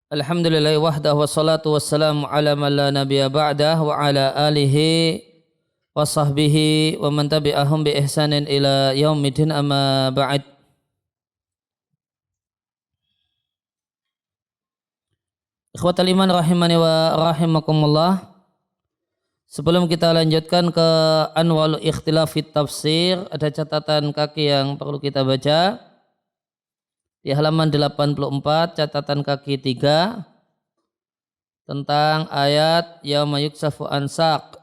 Alhamdulillah wahdahu wassalatu wassalamu ala man la nabiyya ba'dah wa ala alihi wa sahbihi wa man tabi'ahum bi ihsanin ila yaumidin amma ba'd. Ikhwatal iman rahimani wa rahimakumullah. Sebelum kita lanjutkan ke anwal ikhtilaf fit tafsir, ada catatan kaki yang perlu kita baca. Di halaman 84 catatan kaki 3 tentang ayat yauma yuksafu an saq.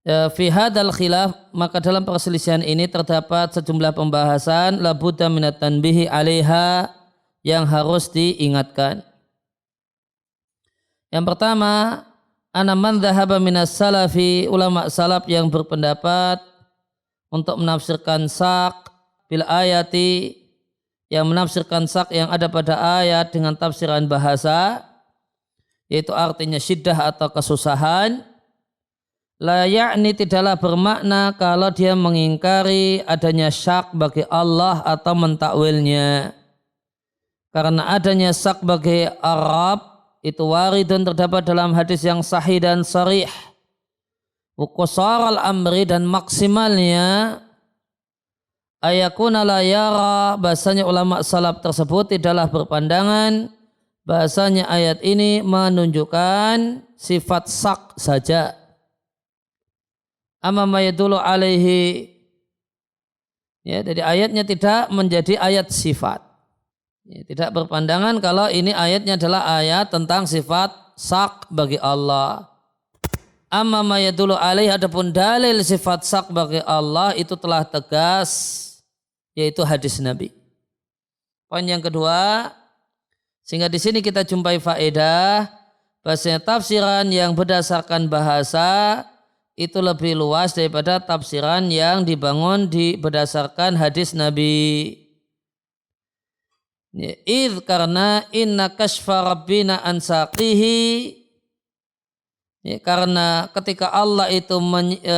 Fi hadzal khilaf, maka dalam perselisihan ini terdapat sejumlah pembahasan la budda minat tanbihi 'alaiha yang harus diingatkan. Yang pertama, ana man dhahaba minas salafi, ulama salaf yang berpendapat untuk menafsirkan sak bil ayati, yang menafsirkan sak yang ada pada ayat dengan tafsiran bahasa, yaitu artinya syiddah atau kesusahan. La ya'ni, tidaklah bermakna kalau dia mengingkari adanya syak bagi Allah atau mentakwilnya. Karena adanya syak bagi Arab itu waridun, terdapat dalam hadis yang sahih dan sharih. Qasar al-amri, dan maksimalnya ayakuna la yara, bahasanya ulama salaf tersebut tidaklah berpandangan bahasanya ayat ini menunjukkan sifat sak saja. Amma ma yadullu alaihi, ya, jadi ayatnya tidak menjadi ayat sifat, ya, tidak berpandangan kalau ini ayatnya adalah ayat tentang sifat sak bagi Allah. Amma ma yadullu alaihi, adapun dalil sifat sak bagi Allah itu telah tegas, yaitu hadis Nabi. Poin yang kedua, sehingga di sini kita jumpai faedah bahasanya tafsiran yang berdasarkan bahasa itu lebih luas daripada tafsiran yang dibangun berdasarkan hadis Nabi. Idh, karena inna kashfa rabbina an saqihi, ya, karena ketika Allah itu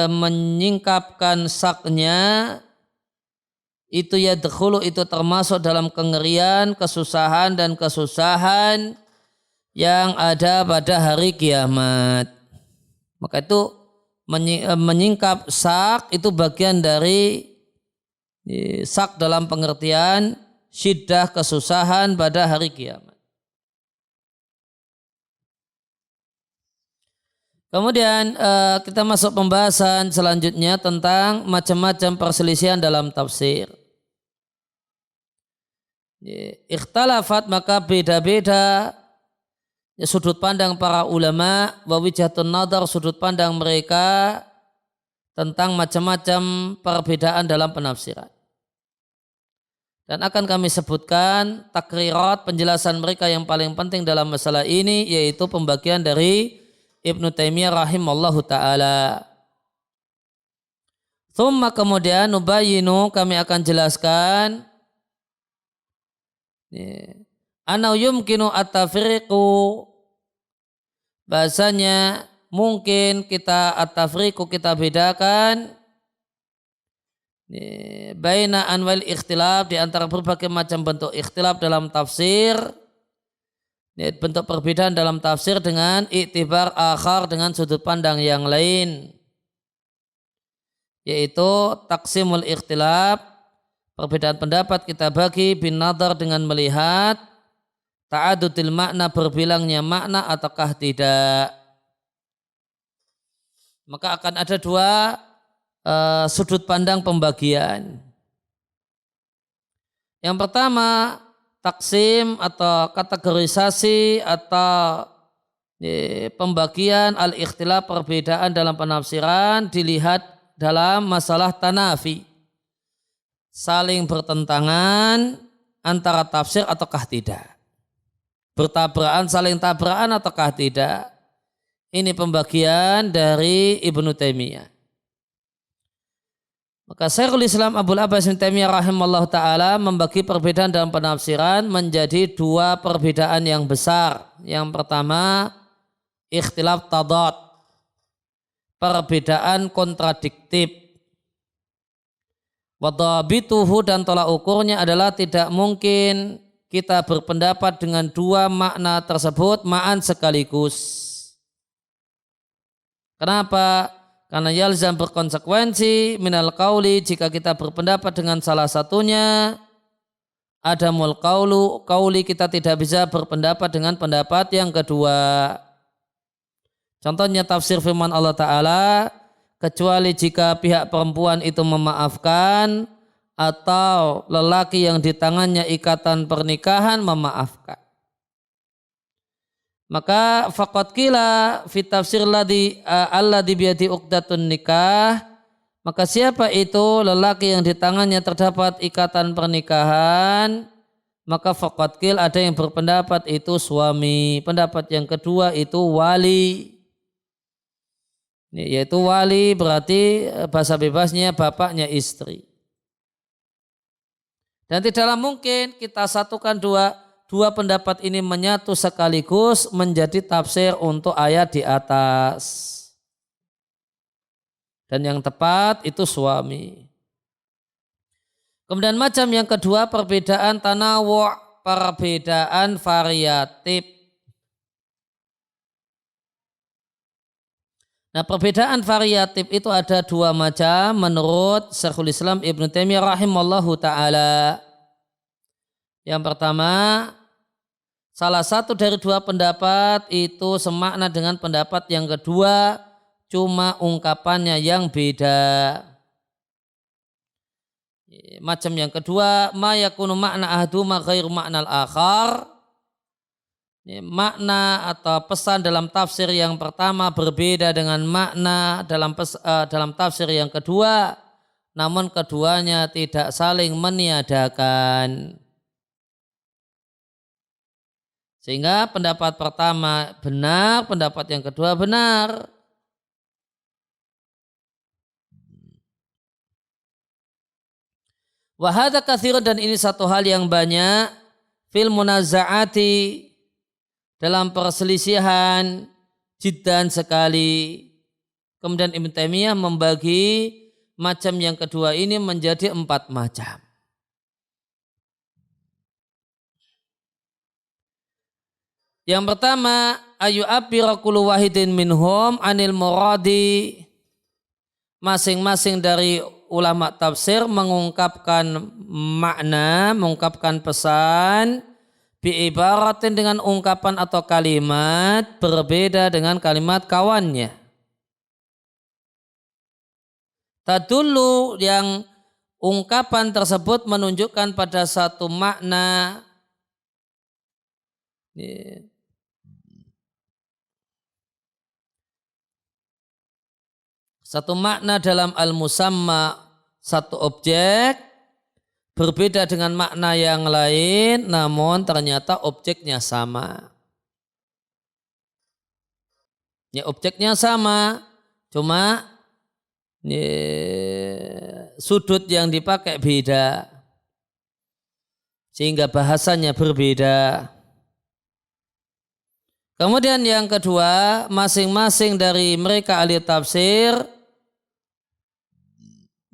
menyingkapkan saknya, itu yadkhulu, itu termasuk dalam kengerian, kesusahan dan kesusahan yang ada pada hari kiamat. Maka itu menyingkap sak itu bagian dari sak dalam pengertian syiddah, kesusahan pada hari kiamat. Kemudian kita masuk pembahasan selanjutnya tentang macam-macam perselisihan dalam tafsir. Ikhtalafat, maka beda-beda sudut pandang para ulama, wa wijhatun nadar, sudut pandang mereka tentang macam-macam perbedaan dalam penafsiran. Dan akan kami sebutkan takrirat, penjelasan mereka yang paling penting dalam masalah ini, yaitu pembagian dari Ibnu Taimiyah rahimallahu ta'ala. Thumma, kemudian nubayinu, kami akan jelaskan anau yumkinu at-tafriqu, bahasanya mungkin kita at-tafriqu, kita bedakan baina anwal ikhtilaf, di antara berbagai macam bentuk ikhtilaf dalam tafsir, bentuk perbedaan dalam tafsir dengan iktibar akhar, dengan sudut pandang yang lain, yaitu taksimul ikhtilaf, perbedaan pendapat kita bagi bin nadar, dengan melihat ta'adudil makna, berbilangnya makna ataukah tidak. Maka akan ada dua sudut pandang pembagian. Yang pertama, taksim atau kategorisasi atau pembagian al-ikhtilaf, perbedaan dalam penafsiran dilihat dalam masalah tanafi, saling bertentangan antara tafsir ataukah tidak, bertabrakan, saling tabrakan ataukah tidak. Ini pembagian dari Ibnu Taimiyah. Maka Syekhul Islam Abul Abbas bin Taimiyah rahimallahu ta'ala membagi perbedaan dalam penafsiran menjadi dua perbedaan yang besar. Yang pertama, ikhtilaf tadad, perbedaan kontradiktif. Wadhabituhu dan tolak ukurnya adalah tidak mungkin kita berpendapat dengan dua makna tersebut ma'an sekaligus. Kenapa? Karena yalzam berkonsekuensi minal qauli jika kita berpendapat dengan salah satunya adamul qauli kita tidak bisa berpendapat dengan pendapat yang kedua. Contohnya tafsir firman Allah Ta'ala, kecuali jika pihak perempuan itu memaafkan atau lelaki yang di tangannya ikatan pernikahan memaafkan. Maka faqad qila fi tafsir alladhi biyadi uqdatun nikah, maka siapa itu lelaki yang di tangannya terdapat ikatan pernikahan, maka faqad qil ada yang berpendapat itu suami, pendapat yang kedua itu wali. Yaitu wali berarti bahasa bebasnya bapaknya istri. Dan tidaklah mungkin kita satukan dua pendapat ini menyatu sekaligus menjadi tafsir untuk ayat di atas. Dan yang tepat itu suami. Kemudian macam yang kedua perbedaan tanawu', perbedaan variatif. Nah, perbedaan variatif itu ada dua macam menurut Syekhul Islam Ibnu Taimiyah rahimallahu ta'ala. Yang pertama, salah satu dari dua pendapat itu semakna dengan pendapat yang kedua, cuma ungkapannya yang beda. Macam yang kedua, ma yakunu makna ahduma ghairu maknal akhar. Makna atau pesan dalam tafsir yang pertama berbeda dengan makna dalam tafsir yang kedua, namun keduanya tidak saling meniadakan. Sehingga pendapat pertama benar, pendapat yang kedua benar. Wa hadza katsirun, dan ini satu hal yang banyak fil munazaati, dalam perselisihan jiddan sekali. Kemudian Ibnu Taimiyah membagi macam yang kedua ini menjadi 4 macam. Yang pertama, ayu abira kullu wahidin minhum anil muradi. Masing-masing dari ulama tafsir mengungkapkan makna, mengungkapkan pesan biibaratin dengan ungkapan atau kalimat berbeda dengan kalimat kawannya. Tadullu, yang ungkapan tersebut menunjukkan pada satu makna. Satu makna dalam al-musamma, satu objek berbeda dengan makna yang lain, namun ternyata objeknya sama. Ya, objeknya sama, cuma sudut yang dipakai beda, sehingga bahasanya berbeda. Kemudian yang kedua, masing-masing dari mereka ahli tafsir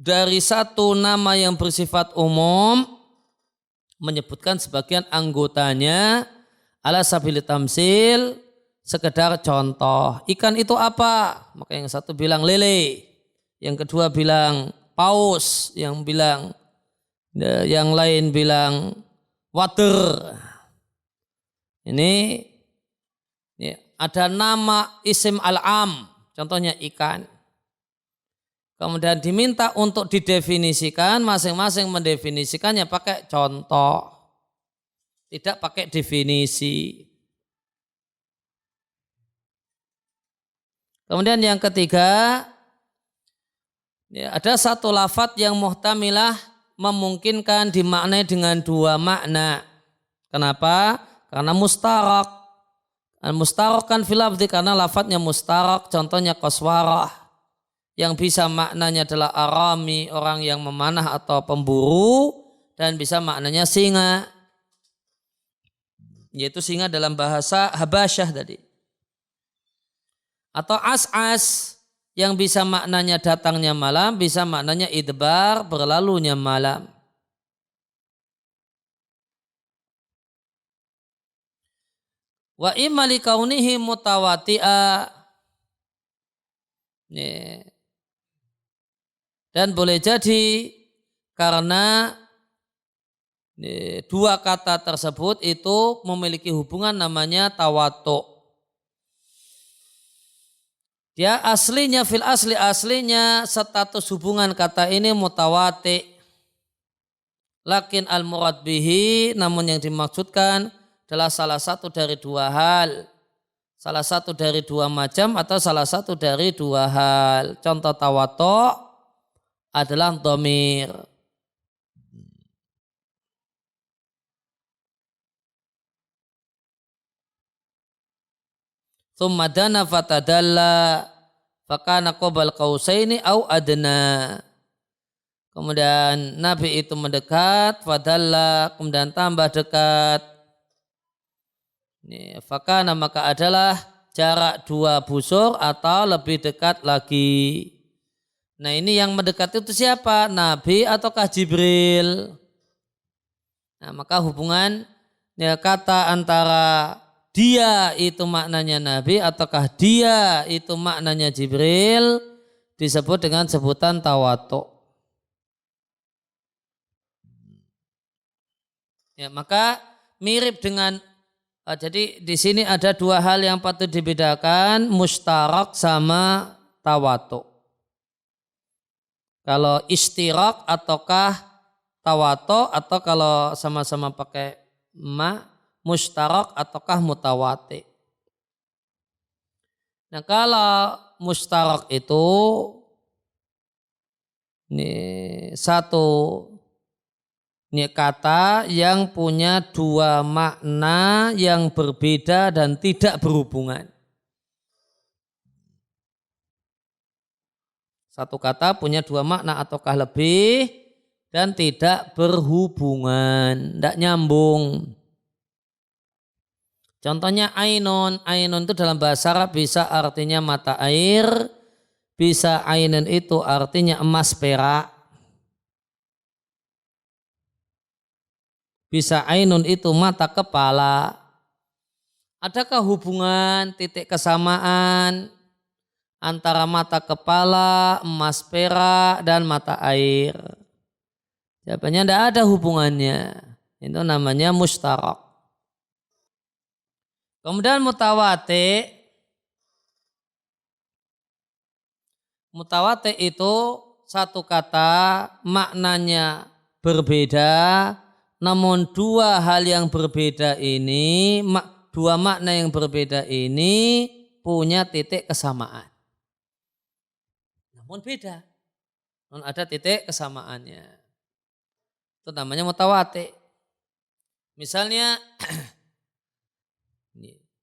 dari satu nama yang bersifat umum menyebutkan sebagian anggotanya ala sabili tamsil, sekedar contoh. Ikan itu apa? Maka yang satu bilang lele, yang kedua bilang paus, yang lain bilang water. Ini ada nama isim al-am, contohnya ikan. Kemudian diminta untuk didefinisikan, masing-masing mendefinisikannya pakai contoh, tidak pakai definisi. Kemudian yang ketiga, ada satu lafadz yang muhtamilah memungkinkan dimaknai dengan dua makna. Kenapa? Karena mustarak. Mustarak kan fil lafzi, karena lafadznya mustarak, contohnya qaswarah. Yang bisa maknanya adalah arami, orang yang memanah atau pemburu, dan bisa maknanya singa, yaitu singa dalam bahasa Habasyah tadi. Atau as'as, yang bisa maknanya datangnya malam, bisa maknanya idbar, berlalunya malam. Wa imma likaunihi mutawati'a. Dan boleh jadi karena dua kata tersebut itu memiliki hubungan namanya tawatu. Dia aslinya aslinya status hubungan kata ini mutawati. Lakin al-murad bihi, namun yang dimaksudkan adalah salah satu dari dua hal. Salah satu dari dua macam atau salah satu dari dua hal. Contoh tawatu adalah dhamir. Thumma dana fatadalla fakana qabal qausaini au adna. Kemudian Nabi itu mendekat, fadalla, kemudian tambah dekat. Fakana maka adalah jarak dua busur atau lebih dekat lagi. Nah ini yang mendekat itu siapa? Nabi ataukah Jibril? Nah maka hubungan kata antara dia itu maknanya Nabi ataukah dia itu maknanya Jibril disebut dengan sebutan tawatu. Ya, maka mirip dengan jadi di sini ada dua hal yang patut dibedakan, mustarak sama tawatu. Kalau istirak ataukah tawatu atau kalau sama-sama pakai mustarak ataukah mutawati. Nah kalau mustarak itu ini satu kata yang punya dua makna yang berbeda dan tidak berhubungan. Satu kata punya dua makna ataukah lebih dan tidak berhubungan, tidak nyambung. Contohnya ainun. Ainun itu dalam bahasa Arab bisa artinya mata air, bisa ainun itu artinya emas perak. Bisa ainun itu mata kepala. Adakah hubungan titik kesamaan antara mata kepala, emas perak, dan mata air? Jawabannya tidak ada hubungannya. Itu namanya mustarak. Kemudian mutawati. Mutawati itu satu kata maknanya berbeda. Namun dua hal yang berbeda ini, dua makna yang berbeda ini punya titik kesamaan. Namun beda. Namun ada titik kesamaannya. Itu namanya mutawati. Misalnya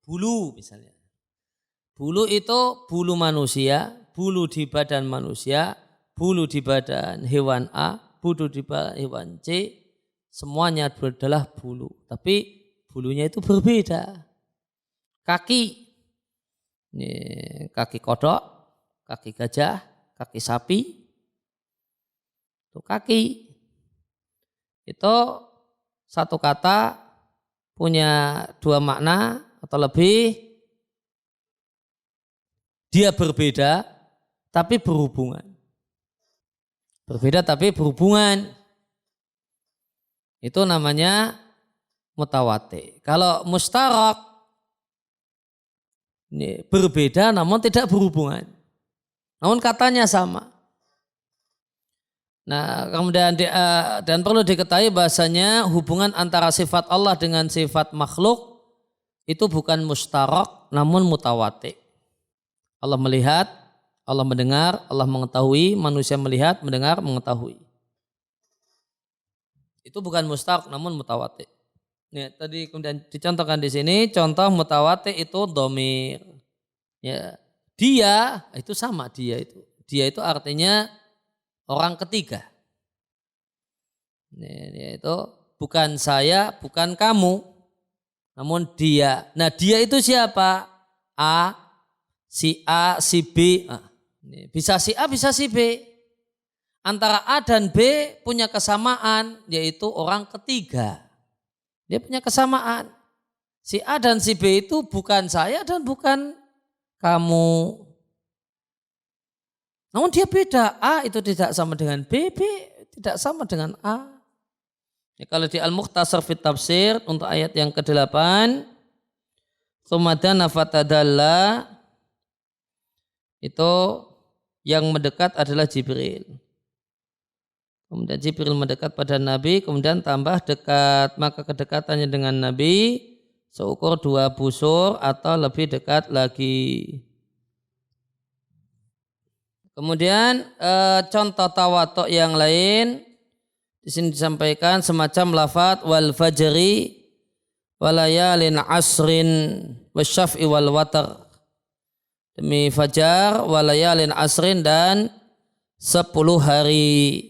bulu misalnya. Bulu itu bulu manusia, bulu di badan manusia, bulu di badan hewan A, bulu di badan hewan C. Semuanya adalah bulu, tapi bulunya itu berbeda. Kaki, ini kaki kodok, kaki gajah, kaki sapi, itu kaki. Itu satu kata punya dua makna atau lebih. Dia berbeda, tapi berhubungan. Berbeda tapi berhubungan. Itu namanya mutawati. Kalau mustarak ini berbeda namun tidak berhubungan. Namun katanya sama. Nah, kemudian dan perlu diketahui bahasanya hubungan antara sifat Allah dengan sifat makhluk itu bukan mustarak namun mutawati. Allah melihat, Allah mendengar, Allah mengetahui, manusia melihat, mendengar, mengetahui. Itu bukan mustarak namun mutawati. Ya, tadi kemudian dicontohkan di sini contoh mutawati itu dhamir. Ya, dia itu sama dia itu. Dia itu artinya orang ketiga. Ya, itu bukan saya, bukan kamu, namun dia. Nah, dia itu siapa? A, si B. Bisa si A, bisa si B. Antara A dan B punya kesamaan, yaitu orang ketiga. Dia punya kesamaan. Si A dan si B itu bukan saya dan bukan kamu. Namun dia beda. A itu tidak sama dengan B, B tidak sama dengan A. Ya, kalau di Al-Mukhtasar fit Tafsir untuk ayat yang ke-8, Tsumadana fatadalla, itu yang mendekat adalah Jibril. Kemudian Jibril mendekat pada Nabi, kemudian tambah dekat. Maka kedekatannya dengan Nabi seukur 2 busur atau lebih dekat lagi. Kemudian contoh tawatuk yang lain di sini disampaikan semacam lafadz wal fajri walayalin asrin wasyaf'i wal watar. Demi fajar, walayalin asrin dan 10 hari.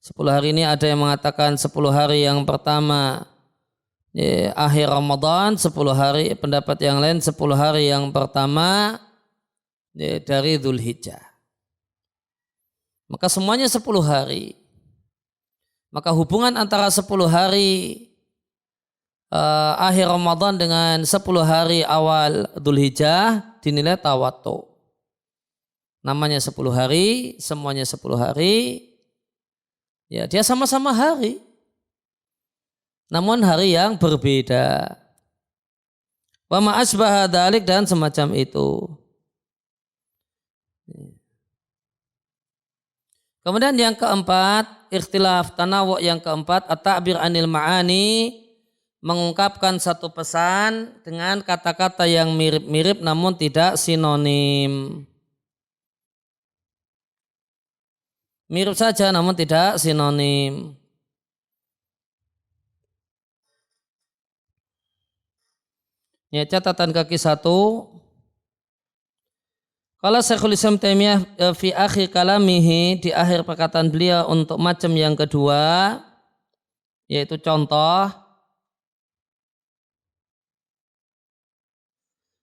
10 hari ini ada yang mengatakan 10 hari yang pertama akhir Ramadan, 10 hari, pendapat yang lain 10 hari yang pertama dari Dzulhijjah. Maka semuanya 10 hari. Maka hubungan antara 10 hari akhir Ramadan dengan 10 hari awal Dzulhijjah dinilai tawatuk. Namanya 10 hari, semuanya 10 hari. Ya, dia sama-sama hari. Namun hari yang berbeda. Wa ma asbaha dzalik dan semacam itu. Kemudian yang keempat, ikhtilaf tanawwu yang keempat, at-ta'bir anil ma'ani, mengungkapkan satu pesan dengan kata-kata yang mirip-mirip namun tidak sinonim. Mirip saja namun tidak sinonim. Ya, catatan kaki 1. Kalau Syekhul Islam Taimiyah fi akhir kalamihi, di akhir perkataan beliau untuk macam yang kedua, yaitu contoh.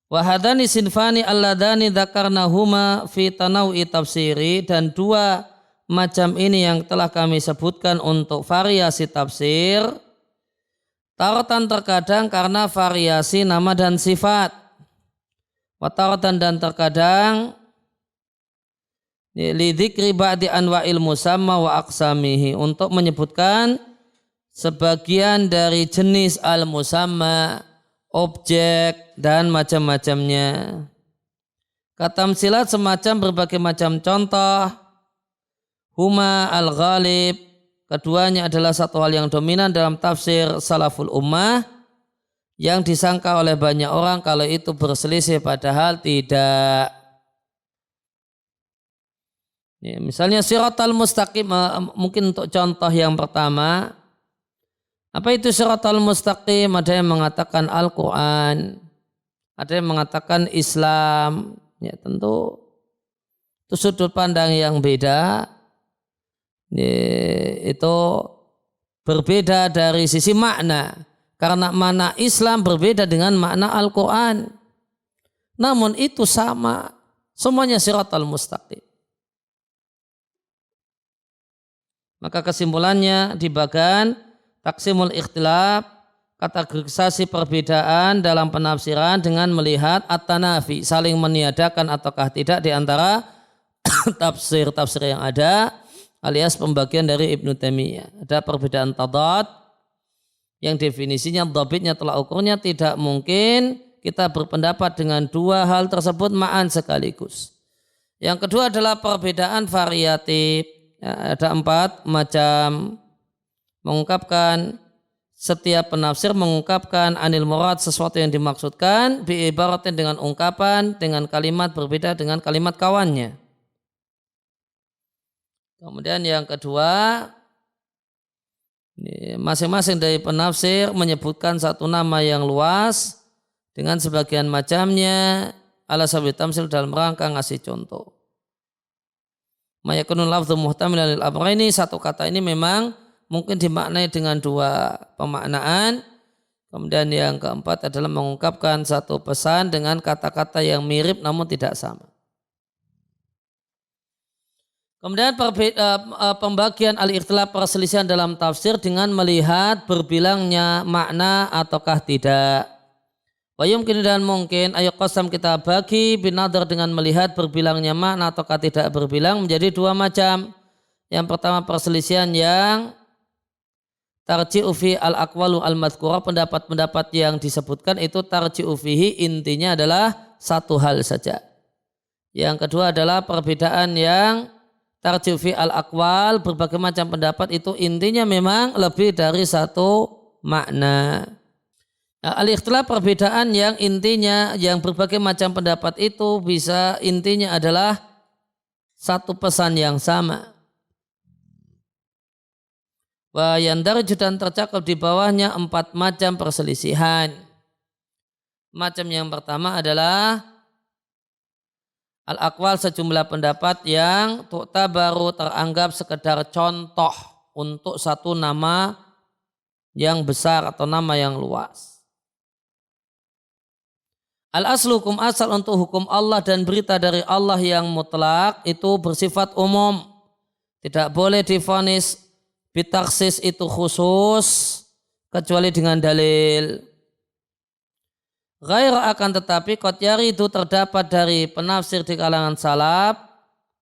Wahadani sinfani alladani dzakarnahuma fi tanaw'i tafsiri, dan 2 macam ini yang telah kami sebutkan untuk variasi tafsir. Taratan terkadang karena variasi nama dan sifat. Wataratan dan terkadang lidzikri ba'di anwa'il musamma wa aqsamihi, untuk menyebutkan sebagian dari jenis al-musamma, objek dan macam-macamnya. Katamsilat semacam berbagai macam contoh. Huma al-ghalib, keduanya adalah satu hal yang dominan dalam tafsir salaful ummah, yang disangka oleh banyak orang kalau itu berselisih padahal tidak. Ya, misalnya siratal mustaqim, mungkin untuk contoh yang pertama, apa itu siratal mustaqim? Ada yang mengatakan Al-Quran, ada yang mengatakan Islam. Ya, tentu itu sudut pandang yang beda. Ya, itu berbeda dari sisi makna. Karena makna Islam berbeda dengan makna Al-Quran. Namun itu sama. Semuanya siratal mustaqim. Maka kesimpulannya di bagan taksimul ikhtilaf, kategorisasi perbedaan dalam penafsiran dengan melihat at-tanafi, saling meniadakan ataukah tidak di antara tafsir-tafsir yang ada, alias pembagian dari Ibnu Taimiyah. Ada perbedaan tadad yang definisinya, dhabitnya, tolak ukurnya tidak mungkin kita berpendapat dengan 2 hal tersebut ma'an sekaligus. Yang kedua adalah perbedaan variatif. Ya, ada 4 macam. Mengungkapkan, setiap penafsir mengungkapkan anil murad, sesuatu yang dimaksudkan, biibaratin dengan ungkapan, dengan kalimat berbeda dengan kalimat kawannya. Kemudian yang kedua, masing-masing dari penafsir menyebutkan satu nama yang luas dengan sebagian macamnya ala sabil tamsil, dalam rangka ngasih contoh. Mayakunul lafdhu muhtamilan lil amraini, satu kata ini memang mungkin dimaknai dengan 2 pemaknaan. Kemudian yang keempat adalah mengungkapkan satu pesan dengan kata-kata yang mirip namun tidak sama. Kemudian pembagian al-ikhtilaf perselisihan dalam tafsir dengan melihat berbilangnya makna ataukah tidak. Wa yumkin dan mungkin ayo qasam kita bagi binadar dengan melihat berbilangnya makna ataukah tidak berbilang menjadi dua macam. Yang pertama perselisihan yang tarji'u fi al-aqwalu al-madhkurah, pendapat-pendapat yang disebutkan itu tarji'u fihi, intinya adalah satu hal saja. Yang kedua adalah perbedaan yang tarji'u fi al-aqwal, berbagai macam pendapat itu intinya memang lebih dari satu makna. Nah, al-ikhtilaf perbedaan yang intinya yang berbagai macam pendapat itu bisa intinya adalah satu pesan yang sama. Wa yandarju dan tercakup di bawahnya 4 macam perselisihan. Macam yang pertama adalah al-aqwal, sejumlah pendapat yang baru teranggap sekedar contoh untuk satu nama yang besar atau nama yang luas. Al-aslu hukum asal untuk hukum Allah dan berita dari Allah yang mutlak itu bersifat umum. Tidak boleh divonis bitaksis itu khusus kecuali dengan dalil. Ghaira akan tetapi qad yaridu terdapat dari penafsir di kalangan salaf,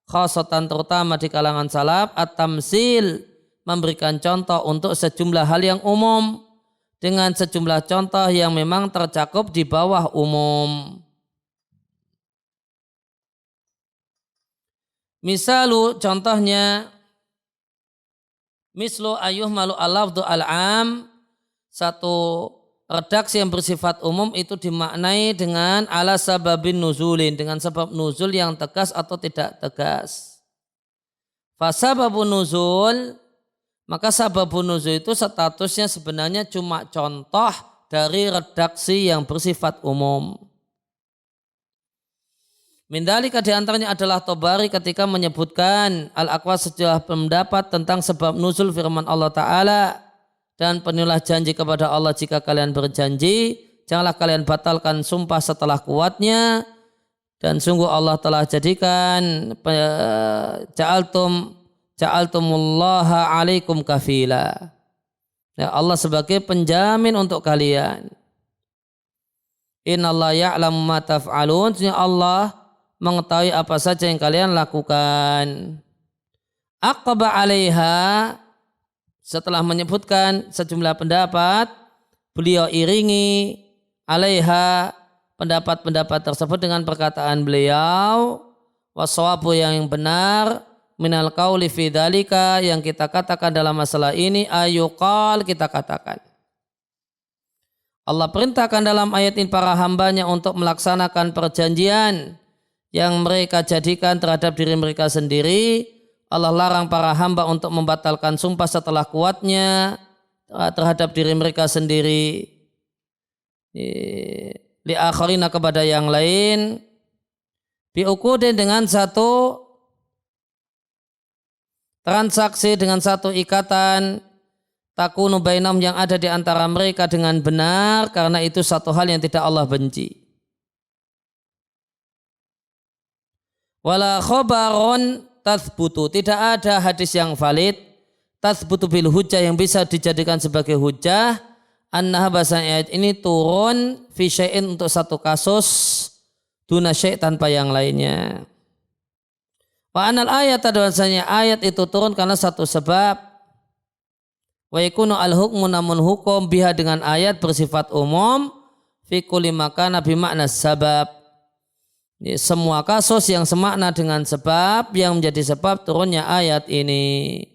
khasatan terutama di kalangan salaf, at-tamsil, memberikan contoh untuk sejumlah hal yang umum dengan sejumlah contoh yang memang tercakup di bawah umum. Misalu contohnya mislu ayyuhmalu al-lafdhu al-am, satu redaksi yang bersifat umum itu dimaknai dengan ala sababin nuzulin, dengan sebab nuzul yang tegas atau tidak tegas. Fasababun nuzul, maka sababun nuzul itu statusnya sebenarnya cuma contoh dari redaksi yang bersifat umum. Mindalika diantaranya adalah Tobari ketika menyebutkan al-aqwa sejumlah pendapat tentang sebab nuzul firman Allah Ta'ala, dan penuhilah janji kepada Allah jika kalian berjanji, janganlah kalian batalkan sumpah setelah kuatnya, dan sungguh Allah telah jadikan ja'altumullaha alaikum kafila, ya Allah sebagai penjamin untuk kalian. Innallaha ya'lamu ma taf'alun, Allah mengetahui apa saja yang kalian lakukan. Aqaba 'alaiha, setelah menyebutkan sejumlah pendapat, beliau iringi 'alaiha, pendapat-pendapat tersebut dengan perkataan beliau, wassawabu yang benar, minal qauli fi dzalika, yang kita katakan dalam masalah ini, ayuqal, kita katakan. Allah perintahkan dalam ayat ini para hambanya untuk melaksanakan perjanjian yang mereka jadikan terhadap diri mereka sendiri. Allah larang para hamba untuk membatalkan sumpah setelah kuatnya terhadap diri mereka sendiri li akharina, kepada yang lain, biuqudin, dengan satu transaksi, dengan satu ikatan, takunu bainahum, yang ada di antara mereka dengan benar, karena itu satu hal yang tidak Allah benci. Wala khobaron tathbutu, tidak ada hadis yang valid tathbutu bil hujjah, yang bisa dijadikan sebagai hujjah, annaha, bahasanya ayat ini turun fi syai'in, untuk satu kasus, duna syai', tanpa yang lainnya. Wa anal ayat, bahasanya ayat itu turun karena satu sebab, wa yakunu al hukmu, namun hukum biha dengan ayat bersifat umum, fi kulli makana bi makna sabab, semua kasus yang semakna dengan sebab, yang menjadi sebab turunnya ayat ini.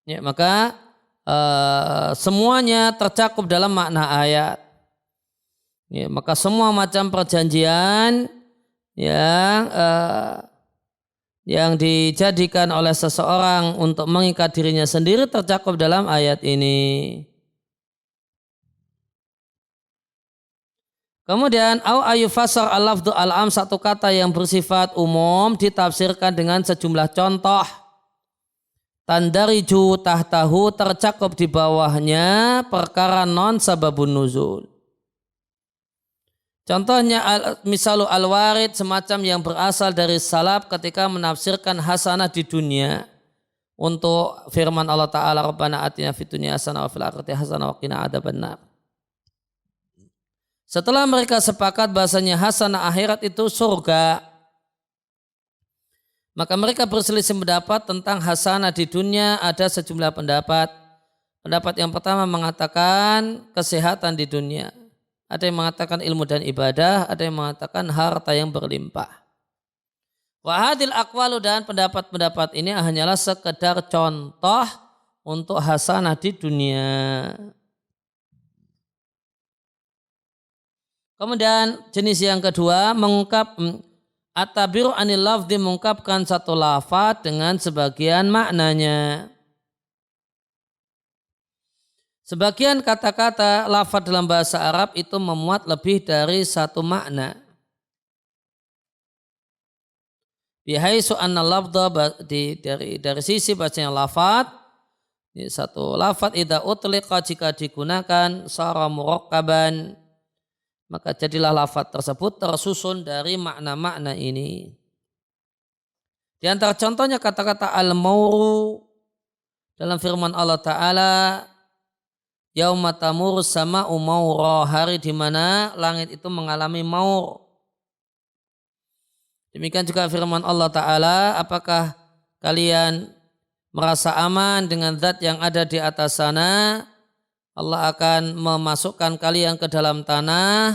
Ya, maka semuanya tercakup dalam makna ayat. Ya, maka semua macam perjanjian yang dijadikan oleh seseorang untuk mengikat dirinya sendiri tercakup dalam ayat ini. Kemudian au ayufasar al-lafdhu al-am, satu kata yang bersifat umum ditafsirkan dengan sejumlah contoh. Tandariju tahtahu, tercakup di bawahnya perkara non sababun nuzul. Contohnya misalu al-warid semacam yang berasal dari salaf ketika menafsirkan hasanah di dunia untuk firman Allah Ta'ala Rabbana atina fid dunya hasanah wa fil akhirati hasanah wa qina adzabannar. Setelah mereka sepakat bahasanya hasanah akhirat itu surga, maka mereka berselisih pendapat tentang hasanah di dunia. Ada sejumlah pendapat. Pendapat yang pertama mengatakan kesehatan di dunia. Ada yang mengatakan ilmu dan ibadah, ada yang mengatakan harta yang berlimpah. Wahadil aqwalu, dan pendapat-pendapat ini hanyalah sekedar contoh untuk hasanah di dunia. Kemudian jenis yang kedua mengungkap at-tabiru anil lafzi, mengungkapkan satu lafaz dengan sebagian maknanya. Sebagian kata-kata lafaz dalam bahasa Arab itu memuat lebih dari satu makna. Bihaisu anna lafdha, dari sisi bacanya lafaz, satu lafaz idza utliqa, jika digunakan sara murakkaban, maka jadilah lafaz tersebut tersusun dari makna-makna ini. Di antara contohnya kata-kata al-mauru dalam firman Allah Ta'ala, yauma tamuru sama'u maura, hari di mana langit itu mengalami maur. Demikian juga firman Allah Ta'ala, apakah kalian merasa aman dengan zat yang ada di atas sana? Allah akan memasukkan kalian ke dalam tanah.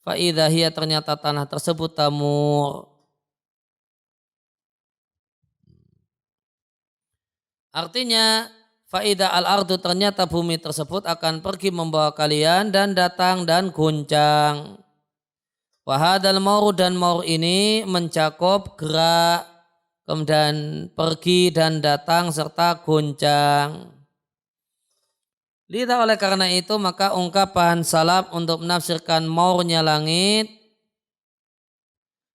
Fa idza hiya, ternyata tanah tersebut tamur. Artinya faida al-ardu, ternyata bumi tersebut akan pergi membawa kalian dan datang dan goncang. Wahadal maur, dan maur ini mencakup gerak, kemudian pergi dan datang serta goncang. Lihat, oleh karena itu maka ungkapan salaf untuk menafsirkan maurnya langit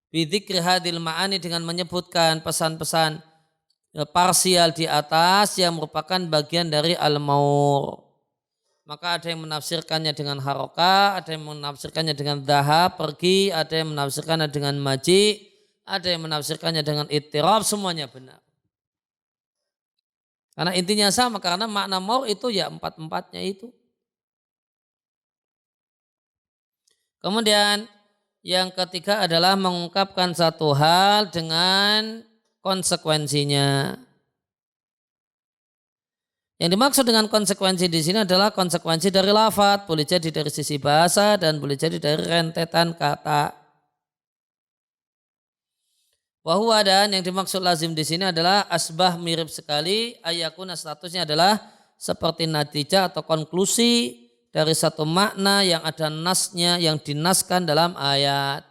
bidzikri hadil ma'ani, dengan menyebutkan pesan-pesan parsial di atas yang merupakan bagian dari al-maur. Maka ada yang menafsirkannya dengan haroka, ada yang menafsirkannya dengan dhahab, pergi, ada yang menafsirkannya dengan maji, ada yang menafsirkannya dengan ittirab, semuanya benar. Karena intinya sama, karena makna maur itu ya empat-empatnya itu. Kemudian yang ketiga adalah mengungkapkan satu hal dengan konsekuensinya. Yang dimaksud dengan konsekuensi di sini adalah konsekuensi dari lafadz, boleh jadi dari sisi bahasa dan boleh jadi dari rentetan kata. Wahwa, dan yang dimaksud lazim di sini adalah asbah, mirip sekali, ayakuna, statusnya adalah seperti natijah atau konklusi dari satu makna yang ada nasnya, yang dinaskan dalam ayat.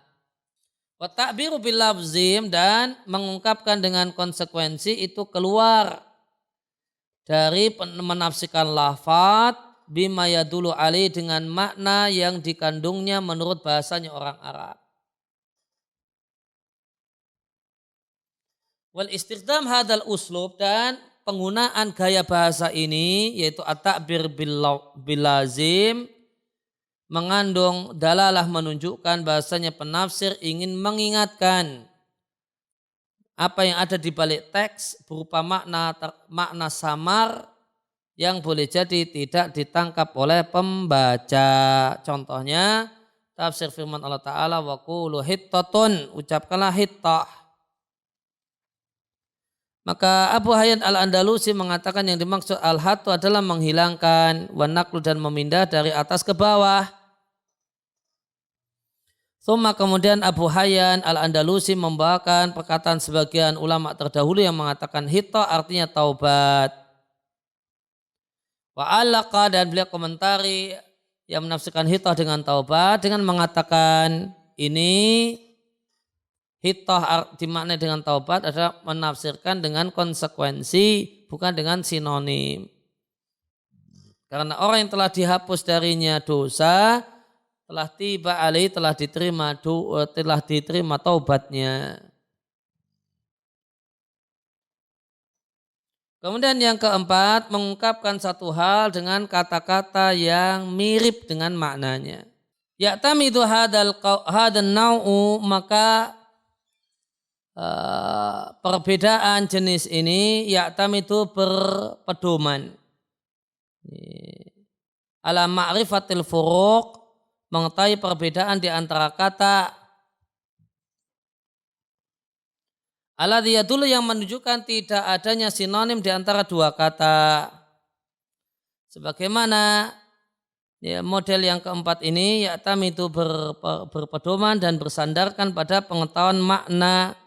Wa ta'biru bil lafzim, dan mengungkapkan dengan konsekuensi itu keluar dari menafsirkan lafadz bima yadulu alaihi, dengan makna yang dikandungnya menurut bahasanya orang Arab. Wal istighdam hadal uslub, dan penggunaan gaya bahasa ini yaitu at-ta'bir bil lazim mengandung dalalah, menunjukkan bahasanya penafsir ingin mengingatkan apa yang ada di balik teks berupa makna samar yang boleh jadi tidak ditangkap oleh pembaca. Contohnya tafsir firman Allah Ta'ala, wa qulu hittatun, ucapkanlah hittah. Maka Abu Hayyan al-Andalusi mengatakan yang dimaksud al-hattu adalah menghilangkan, wa naqlu, dan memindah dari atas ke bawah. Thumma, kemudian Abu Hayyan al-Andalusi membawakan perkataan sebagian ulama terdahulu yang mengatakan hittah artinya taubat. Wa alaqa, dan beliau komentari yang menafsirkan hittah dengan taubat dengan mengatakan ini hittah dimaknai dengan taubat adalah menafsirkan dengan konsekuensi, bukan dengan sinonim. Karena orang yang telah dihapus darinya dosa, telah tiba alaihi, telah diterima taubatnya. Kemudian yang keempat, mengungkapkan satu hal dengan kata-kata yang mirip dengan maknanya. Ya'tamidu hadan nau'u, maka perbedaan jenis ini ya'tamidu berpedoman ala ma'rifatil furuq, mengetahui perbedaan di antara kata, alladhi yadullu, yang menunjukkan tidak adanya sinonim di antara dua kata. Sebagaimana model yang keempat ini, ya'tamidu berpedoman dan bersandarkan pada pengetahuan makna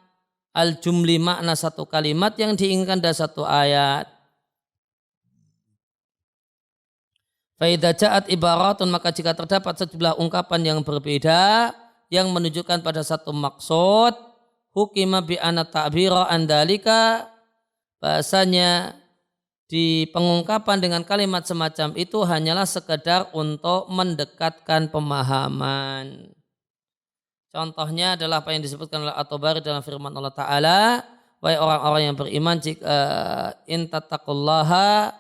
al-jumli, makna satu kalimat yang diinginkan dari satu ayat. Faidah ja'at ibaratun, maka jika terdapat sejumlah ungkapan yang berbeda yang menunjukkan pada satu maksud, hukima bi anna ta'bira andalika, bahasanya di pengungkapan dengan kalimat semacam itu hanyalah sekedar untuk mendekatkan pemahaman. Contohnya adalah apa yang disebutkan oleh At-Tabari dalam firman Allah Ta'ala, wahai orang-orang yang beriman, jika intattaqullaha,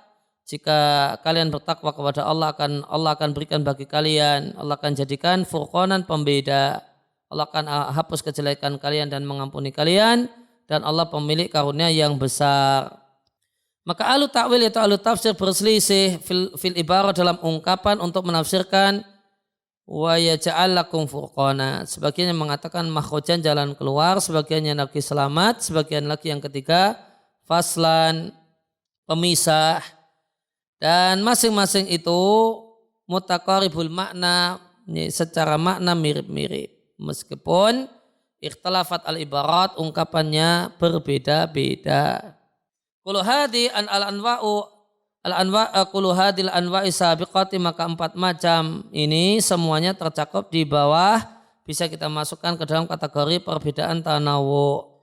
jika kalian bertakwa kepada Allah akan berikan bagi kalian, Allah akan jadikan furqanan, pembeda. Allah akan hapus kejelekan kalian dan mengampuni kalian, dan Allah pemilik karunia yang besar. Maka ahlu ta'wil yaitu ahlu tafsir berselisih fil ibarah dalam ungkapan untuk menafsirkan wa yaj'al lakum furqana. Sebagian yang mengatakan makhrajan, jalan keluar, sebagian yang lagi selamat, sebagian lagi yang ketiga faslan, pemisah. Dan masing-masing itu mutaqaribul makna, secara makna mirip-mirip. Meskipun ikhtilafat al-ibarat, ungkapannya berbeda-beda. Kullu hadhi al-anwa'i sabiqati, maka empat macam ini semuanya tercakup di bawah, bisa kita masukkan ke dalam kategori perbedaan tanawu.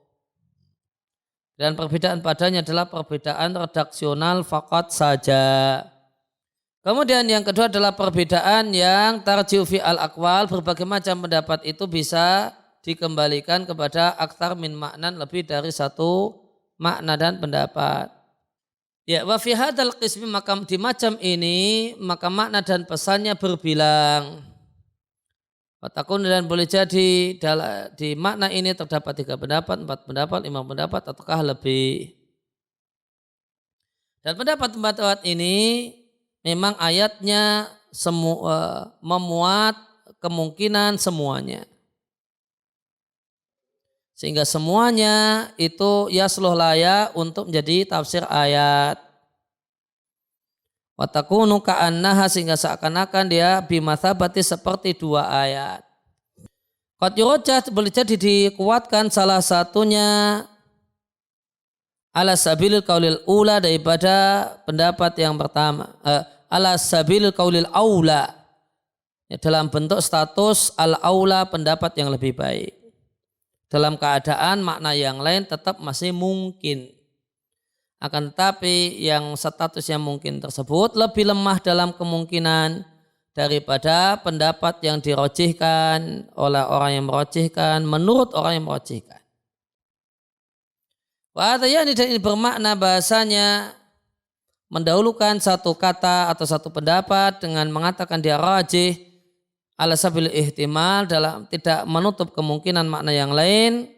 Dan perbedaan padanya adalah perbedaan redaksional faqat saja. Kemudian yang kedua adalah perbedaan yang tarji'u fi al-aqwal, berbagai macam pendapat itu bisa dikembalikan kepada aktar min maknan, lebih dari satu makna dan pendapat. Ya, wa fi hadzal qismi, maka di macam ini maka makna dan pesannya berbilang. Watakun, dan boleh jadi di makna ini terdapat 3 pendapat, 4 pendapat, 5 pendapat, ataukah lebih. Dan pendapat-pendapat ini memang ayatnya memuat kemungkinan semuanya. Sehingga semuanya itu yasluh layak untuk menjadi tafsir ayat. Watakunu ka'annaha, sehingga seakan-akan dia bimathabati, seperti 2 ayat. Qad yurajjah, boleh jadi dikuatkan salah satunya ala sabilil qaulil ula, daripada pendapat yang pertama, ala sabilil qaulil aula, dalam bentuk status al-aula, pendapat yang lebih baik. Dalam keadaan makna yang lain tetap masih mungkin. Akan tetapi yang statusnya mungkin tersebut lebih lemah dalam kemungkinan daripada pendapat yang dirojihkan oleh orang yang merojihkan menurut orang yang merojihkan. Wa'adayani, dan ini bermakna bahasanya mendahulukan satu kata atau satu pendapat dengan mengatakan dia rajih ala sabil ihtimal, dalam tidak menutup kemungkinan makna yang lain.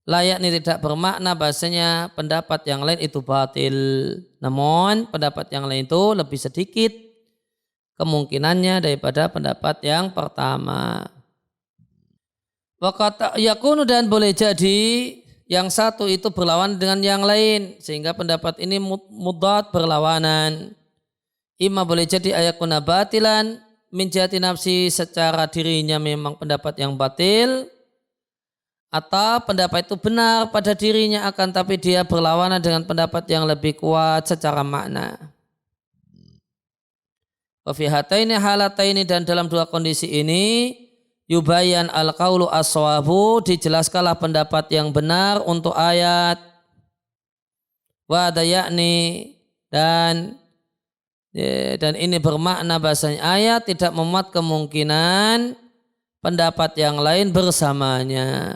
Layak ini tidak bermakna bahasanya pendapat yang lain itu batil. Namun pendapat yang lain itu lebih sedikit kemungkinannya daripada pendapat yang pertama. Waqat yakunu, dan boleh jadi yang satu itu berlawanan dengan yang lain, sehingga pendapat ini mudad, berlawanan. Ima boleh jadi ayakuna batilan min jihati nafsi, secara dirinya memang pendapat yang batil, atau pendapat itu benar pada dirinya akan tapi dia berlawanan dengan pendapat yang lebih kuat secara makna. Wa fi hataini halataini, dan dalam 2 kondisi ini yubayyan al-qaulu as-shawabu, dijelaskanlah pendapat yang benar untuk ayat. Wa dayakni, dan ini bermakna bahasanya ayat tidak memuat kemungkinan pendapat yang lain bersamanya.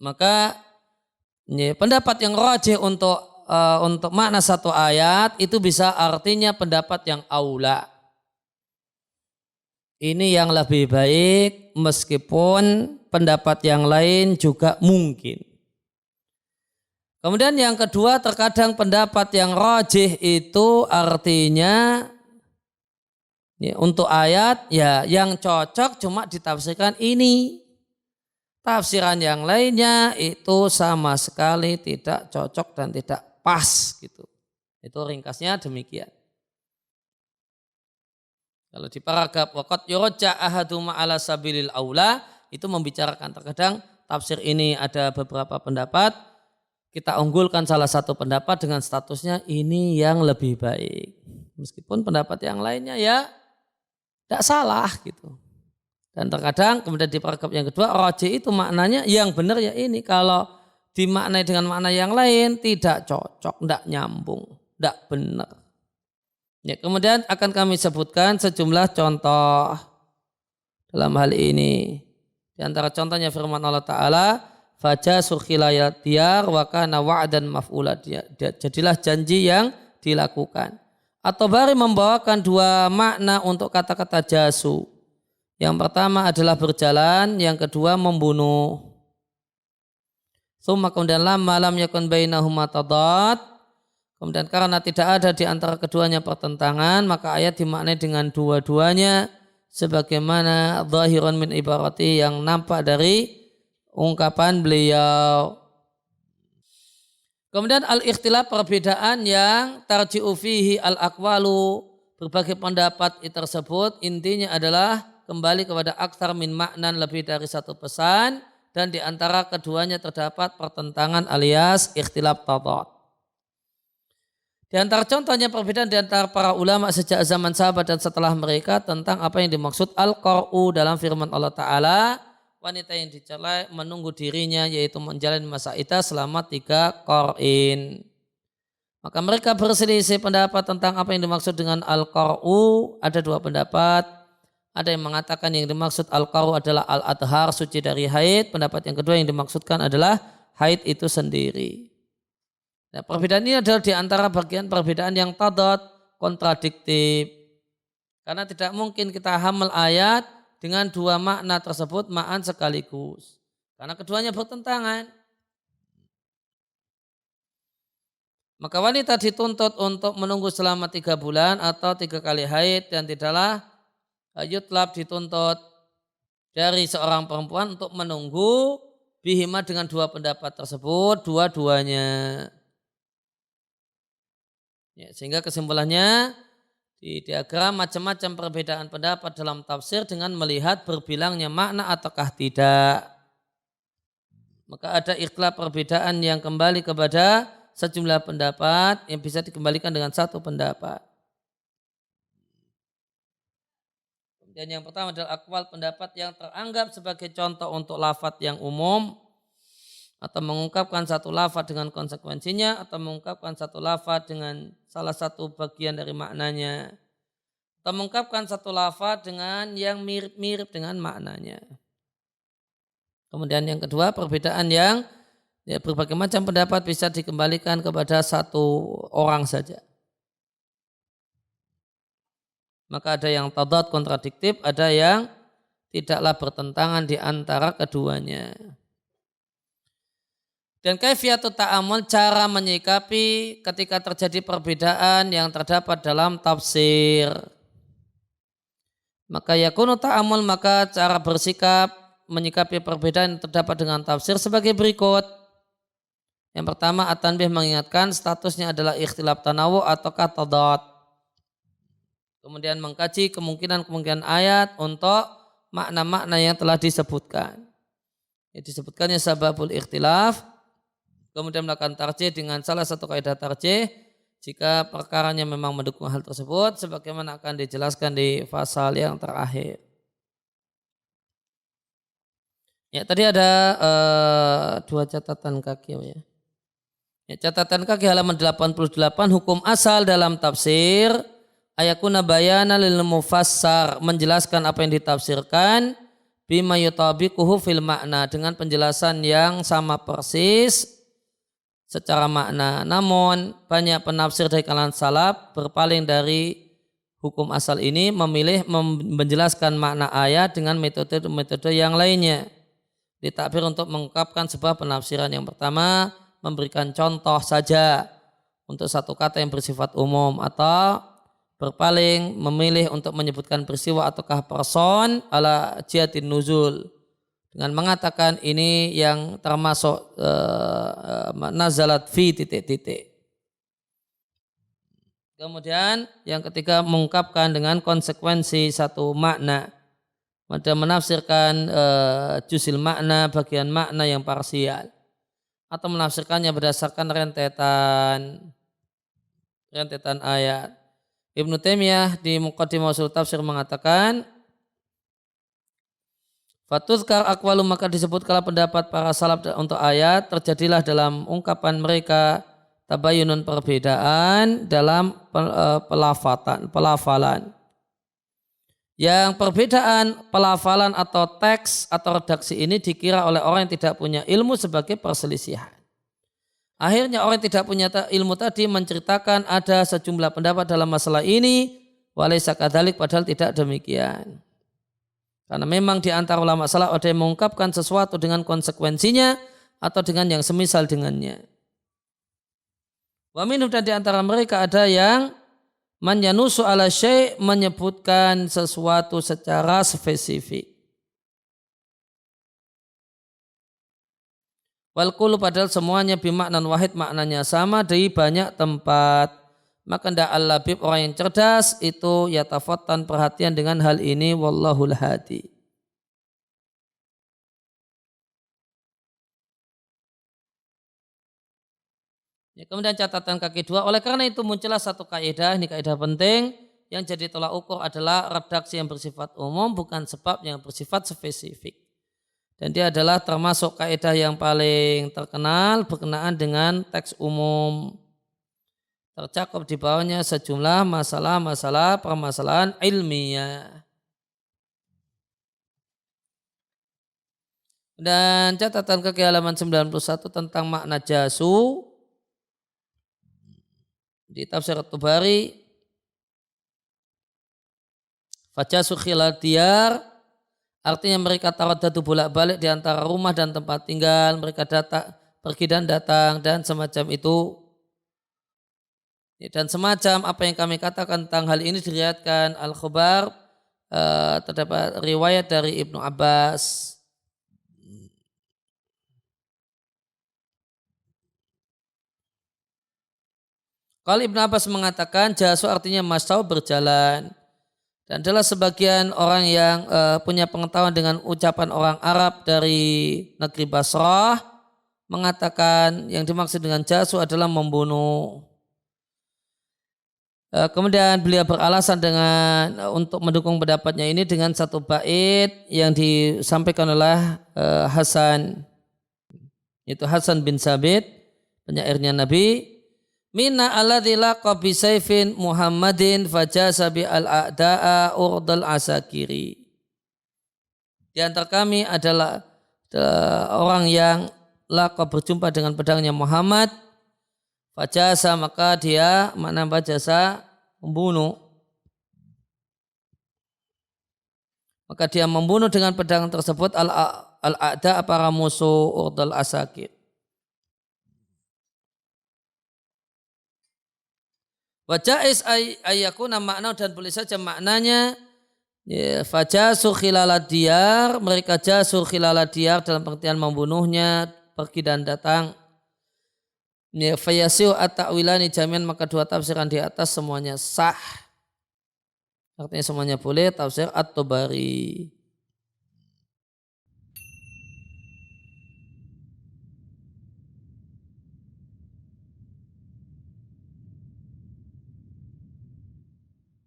Maka pendapat yang rajih untuk makna satu ayat itu bisa artinya pendapat yang aula. ini yang lebih baik meskipun pendapat yang lain juga mungkin. Kemudian yang kedua, terkadang pendapat yang rajih itu artinya ya, untuk ayat ya yang cocok cuma ditafsirkan ini. Tafsiran yang lainnya itu sama sekali tidak cocok dan tidak pas gitu. Itu ringkasnya demikian. Kalau di paragraf waqad yurja ahaduma ala sabilil aula itu membicarakan terkadang tafsir ini ada beberapa pendapat, kita unggulkan salah satu pendapat dengan statusnya ini yang lebih baik. Meskipun pendapat yang lainnya ya tidak salah gitu. Dan terkadang kemudian di paragraf yang kedua rajih itu maknanya yang benar ya ini, kalau dimaknai dengan makna yang lain tidak cocok, tidak nyambung, tidak benar. Ya, kemudian akan kami sebutkan sejumlah contoh dalam hal ini. Di antara contohnya firman Allah Ta'ala, fajasu khilayat diyar wa kana wa'dan maf'ula, jadilah janji yang dilakukan. Atau bari membawakan dua makna untuk kata-kata jasu. Yang pertama adalah berjalan, yang kedua membunuh. Tsumma kemudian lama lam yakun bainahuma tadad. Kemudian karena tidak ada di antara keduanya pertentangan, maka ayat dimaknai dengan dua-duanya sebagaimana zahirun min ibarati yang nampak dari ungkapan beliau. Kemudian al-ikhtilaf perbedaan yang tarji'u fihi al-aqwalu, berbagai pendapat tersebut intinya adalah kembali kepada aktsar min maknan, lebih dari satu pesan, dan di antara keduanya terdapat pertentangan alias ikhtilaf tadad. Di antara contohnya perbedaan di antara para ulama sejak zaman sahabat dan setelah mereka tentang apa yang dimaksud al-qar'u dalam firman Allah Ta'ala, wanita yang dicela menunggu dirinya yaitu menjalani masa iddah selama 3 qar'in. Maka mereka berselisih pendapat tentang apa yang dimaksud dengan al-qar'u. Ada 2 pendapat. Ada yang mengatakan yang dimaksud al-qar'u adalah al-adhar, suci dari haid. Pendapat yang kedua yang dimaksudkan adalah haid itu sendiri. Nah, perbedaan ini adalah di antara bagian perbedaan yang tadad, kontradiktif. Karena tidak mungkin kita hamal ayat dengan 2 makna tersebut ma'an sekaligus. Karena keduanya bertentangan. Maka wanita dituntut untuk menunggu selama 3 bulan atau 3 kali haid, dan tidaklah yutlab dituntut dari seorang perempuan untuk menunggu bihima dengan 2 pendapat tersebut, dua-duanya. Ya, sehingga kesimpulannya di diagram macam-macam perbedaan pendapat dalam tafsir dengan melihat berbilangnya makna ataukah tidak. Maka ada ikhtilaf perbedaan yang kembali kepada sejumlah pendapat yang bisa dikembalikan dengan 1 pendapat. Dan yang pertama adalah akwal, pendapat yang teranggap sebagai contoh untuk lafadz yang umum, atau mengungkapkan 1 lafadz dengan konsekuensinya, atau mengungkapkan 1 lafadz dengan salah satu bagian dari maknanya, atau mengungkapkan 1 lafadz dengan yang mirip-mirip dengan maknanya. Kemudian yang kedua, perbedaan yang ya, berbagai macam pendapat bisa dikembalikan kepada 1 orang saja. Maka ada yang tadad, kontradiktif, ada yang tidaklah bertentangan di antara keduanya. Dan kaifiyatut ta'amul, cara menyikapi ketika terjadi perbedaan yang terdapat dalam tafsir. Maka yakunu ta'amul, maka cara bersikap menyikapi perbedaan yang terdapat dengan tafsir sebagai berikut. Yang pertama, at-tanbih, mengingatkan statusnya adalah ikhtilaf tanawu ataukah tadad. Kemudian mengkaji kemungkinan-kemungkinan ayat untuk makna-makna yang telah disebutkan. Disebutkannya sababul ikhtilaf. Kemudian melakukan tarjih dengan salah satu kaidah tarjih jika perkaranya memang mendukung hal tersebut, sebagaimana akan dijelaskan di pasal yang terakhir. Ya, tadi ada 2 catatan kaki ya. Catatan kaki halaman 88, hukum asal dalam tafsir ayakuna bayana lil mufassar, menjelaskan apa yang ditafsirkan, bima yutabiquhu fil makna, dengan penjelasan yang sama persis secara makna. Namun banyak penafsir dari kalangan salaf berpaling dari hukum asal ini memilih menjelaskan makna ayat dengan metode-metode yang lainnya. Ditakbir untuk mengungkapkan sebuah penafsiran. Yang pertama, memberikan contoh saja untuk satu kata yang bersifat umum, atau berpaling memilih untuk menyebutkan peristiwa ataukah person ala jihatin nuzul dengan mengatakan ini yang termasuk nazalat fi titik-titik. Kemudian yang ketiga, mengungkapkan dengan konsekuensi satu makna dan menafsirkan juzil makna, bagian makna yang parsial, atau menafsirkannya berdasarkan rentetan ayat. Ibnu Taimiyah di Muqaddimah Ushul Tafsir mengatakan, fatuzkar aqwalu, maka disebutkanlah pendapat para salaf untuk ayat, terjadilah dalam ungkapan mereka tabayunun, perbedaan dalam pelafalan. Yang perbedaan pelafalan atau teks atau redaksi ini dikira oleh orang yang tidak punya ilmu sebagai perselisihan. Akhirnya orang yang tidak punya ilmu tadi menceritakan ada sejumlah pendapat dalam masalah ini, walaysa kadzalik, padahal tidak demikian. Karena memang di antara ulama salaf ada yang mengungkapkan sesuatu dengan konsekuensinya atau dengan yang semisal dengannya. Wa minhum, dan di antara mereka ada yang man yanusu ala syai', menyebutkan sesuatu secara spesifik. Wal kullu, padahal semuanya bimaknan wahid, maknanya sama dari banyak tempat. Maka ndak al-labib, orang yang cerdas itu yatafattan, perhatian dengan hal ini, wallahul hadi. Ya, kemudian catatan kaki 2, oleh karena itu muncullah satu kaidah, ini kaidah penting, yang jadi tolak ukur adalah redaksi yang bersifat umum, bukan sebab yang bersifat spesifik. Dan dia adalah termasuk kaidah yang paling terkenal berkenaan dengan teks umum. Tercakup di bawahnya sejumlah masalah-masalah permasalahan ilmiah. Dan catatan kaki halaman 91 tentang makna jasu di tafsir At-Tabari, fajasu khilal diyar, artinya mereka taradadu bolak-balik di antara rumah dan tempat tinggal, mereka datang, pergi dan datang, dan semacam itu. Dan semacam apa yang kami katakan tentang hal ini diriwayatkan Al-Khubar, terdapat riwayat dari Ibnu Abbas. Kalau Ibnu Abbas mengatakan jasu artinya masau, berjalan. Dan adalah sebagian orang yang punya pengetahuan dengan ucapan orang Arab dari negeri Basrah mengatakan yang dimaksud dengan jasu adalah membunuh. Kemudian beliau beralasan untuk mendukung pendapatnya ini dengan satu bait yang disampaikan oleh Hasan, yaitu Hasan bin Sabit, penyairnya Nabi. Minna alladzi laqa bi sayfin Muhammadin fajasa bi al-a'da'a urdal asakiri. Di antara kami adalah orang yang laqa, berjumpa dengan pedangnya Muhammad, fajasa, maka dia menambah jasa membunuh. Maka dia membunuh dengan pedang tersebut al-a'da', para musuh urdal asakir. Wa jaiz ayyakuna makna, dan boleh saja maknanya ya, fajasu khilalad diyar, mereka jasu khilalad diyar dalam pengertian membunuhnya, pergi dan datang. Ya, fayasiu at-ta'wilani jami'an, maka dua tafsiran di atas semuanya sah. Artinya semuanya boleh, tafsir At-Tabari.